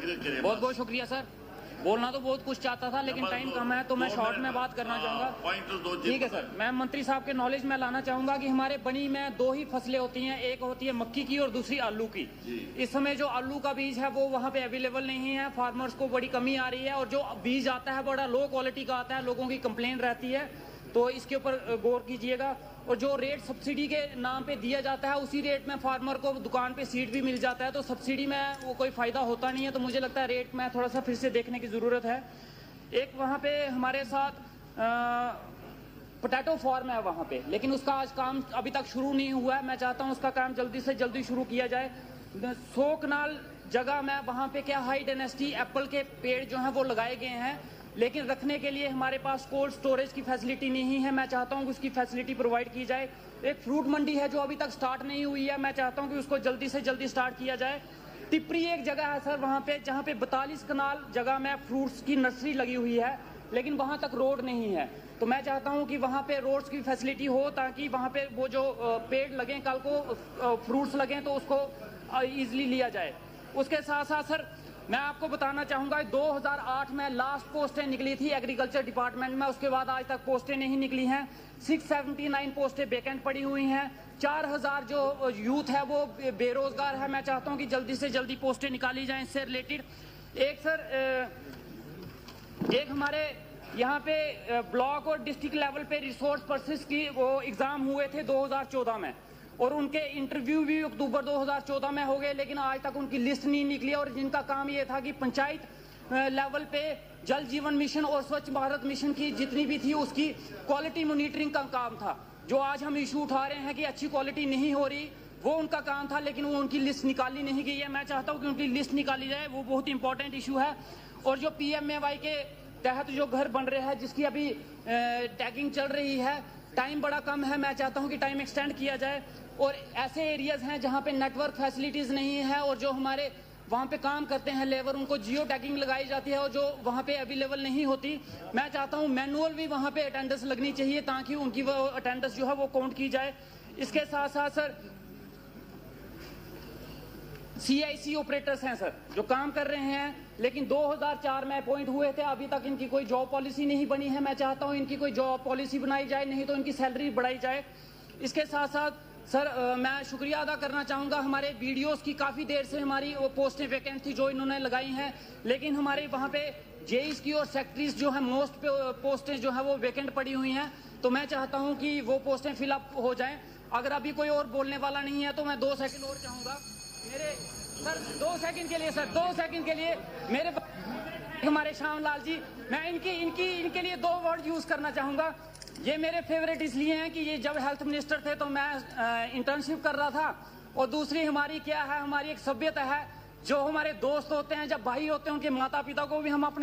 बहुत बहुत शुक्रिया सर। बोलना तो बहुत कुछ चाहता था लेकिन टाइम कम है तो मैं शॉर्ट में बात करना चाहूंगा। ठीक है सर, मैं मंत्री साहब के नॉलेज में लाना चाहूंगा कि हमारे बनी में दो ही फसलें होती हैं, एक होती है मक्की की और दूसरी आलू की। इस समय जो आलू का बीज है वो वहाँ पे अवेलेबल नहीं है, फार्मर्स को बड़ी कमी आ रही है और जो बीज आता है बड़ा लो क्वालिटी का आता है, लोगों की कंप्लेन रहती है, तो इसके ऊपर गौर कीजिएगा। और जो रेट सब्सिडी के नाम पे दिया जाता है उसी रेट में फार्मर को दुकान पे सीड भी मिल जाता है, तो सब्सिडी में वो कोई फायदा होता नहीं है। तो मुझे लगता है रेट में थोड़ा सा फिर से देखने की जरूरत है। एक वहाँ पे हमारे साथ पोटैटो फार्म है वहाँ पे, लेकिन उसका आज काम अभी तक शुरू नहीं हुआ है। मैं चाहता हूँ उसका काम जल्दी से जल्दी शुरू किया जाए। 100 कनाल जगह में वहाँ पे क्या हाई डायनेस्टी एप्पल के पेड़ जो हैं वो लगाए गए हैं, लेकिन रखने के लिए हमारे पास कोल्ड स्टोरेज की फैसिलिटी नहीं है। मैं चाहता हूं कि उसकी फैसिलिटी प्रोवाइड की जाए। एक फ्रूट मंडी है जो अभी तक स्टार्ट नहीं हुई है, मैं चाहता हूं कि उसको जल्दी से जल्दी स्टार्ट किया जाए। टिप्परी एक जगह है सर वहां पे जहां पे 42 कनाल जगह में फ्रूट्स की नर्सरी लगी हुई है, लेकिन वहां तक रोड नहीं है। तो मैं चाहता हूं कि वहां पे रोड्स की फैसिलिटी हो ताकि वहां पे वो जो पेड़ लगे कल को फ्रूट्स लगे तो उसको ईजिली लिया जाए। उसके साथ साथ सर मैं आपको बताना चाहूंगा 2008 में लास्ट पोस्टें निकली थी एग्रीकल्चर डिपार्टमेंट में, उसके बाद आज तक पोस्टें नहीं निकली हैं। 679 पोस्टें वैकेंट पड़ी हुई हैं। 4000 जो यूथ है वो बेरोजगार है। मैं चाहता हूं कि जल्दी से जल्दी पोस्टें निकाली जाएं इससे रिलेटेड। एक सर एक हमारे यहाँ पे ब्लॉक और डिस्ट्रिक्ट लेवल पे रिसोर्स पर्सन्स की वो एग्जाम हुए थे 2014 में, और उनके इंटरव्यू भी अक्टूबर 2014 में हो गए, लेकिन आज तक उनकी लिस्ट नहीं निकली। और जिनका काम ये था कि पंचायत लेवल पे जल जीवन मिशन और स्वच्छ भारत मिशन की जितनी भी थी उसकी क्वालिटी मॉनिटरिंग का काम था। जो आज हम इशू उठा रहे हैं कि अच्छी क्वालिटी नहीं हो रही, वो उनका काम था, लेकिन वो उनकी लिस्ट निकाली नहीं गई है। मैं चाहता हूँ कि उनकी लिस्ट निकाली जाए, वो बहुत इंपॉर्टेंट इशू है। और जो PMAY के तहत जो घर बन रहे हैं जिसकी अभी टैगिंग चल रही है, टाइम बड़ा कम है, मैं चाहता हूं कि टाइम एक्सटेंड किया जाए। और ऐसे एरियाज हैं जहां पे नेटवर्क फैसिलिटीज नहीं है और जो हमारे वहां पे काम करते हैं लेबर, उनको जियो टैगिंग लगाई जाती है और जो वहां पे अवेलेबल नहीं होती। मैं चाहता हूं मैनुअल भी वहां पे अटेंडेंस लगनी चाहिए ताकि उनकी वो अटेंडेंस जो है वो काउंट की जाए। इसके साथ साथ सर CIC ऑपरेटर्स हैं सर जो काम कर रहे हैं, लेकिन 2004 में अपॉइंट हुए थे, अभी तक इनकी कोई जॉब पॉलिसी नहीं बनी है। मैं चाहता हूं इनकी कोई जॉब पॉलिसी बनाई जाए, नहीं तो इनकी सैलरी बढ़ाई जाए। इसके साथ साथ सर मैं शुक्रिया अदा करना चाहूंगा हमारे BDOs की, काफी देर से हमारी वो पोस्टें वैकेंट थी जो इन्होंने लगाई हैं, लेकिन हमारे वहाँ पे JEs की और सेक्रेटरीज जो है मोस्ट पोस्टें जो है वो वैकेंट पड़ी हुई हैं। तो मैं चाहता हूँ कि वो पोस्टें फिलअप हो जाएं। अगर अभी कोई और बोलने वाला नहीं है तो मैं 2 सेकंड और चाहूंगा मेरे सर, 2 सेकंड के लिए सर, 2 सेकंड के लिए मेरे हमारे श्याम लाल जी, मैं इनके लिए 2 वर्ड यूज करना चाहूंगा। ये मेरे फेवरेट इसलिए हैं कि ये जब हेल्थ मिनिस्टर थे तो मैं इंटर्नशिप कर रहा था, और दूसरी हमारी क्या है, हमारी एक सभ्यता है, जो हमारे दोस्त होते हैं जब भाई होते हैं उनके माता पिता को भी हम अपने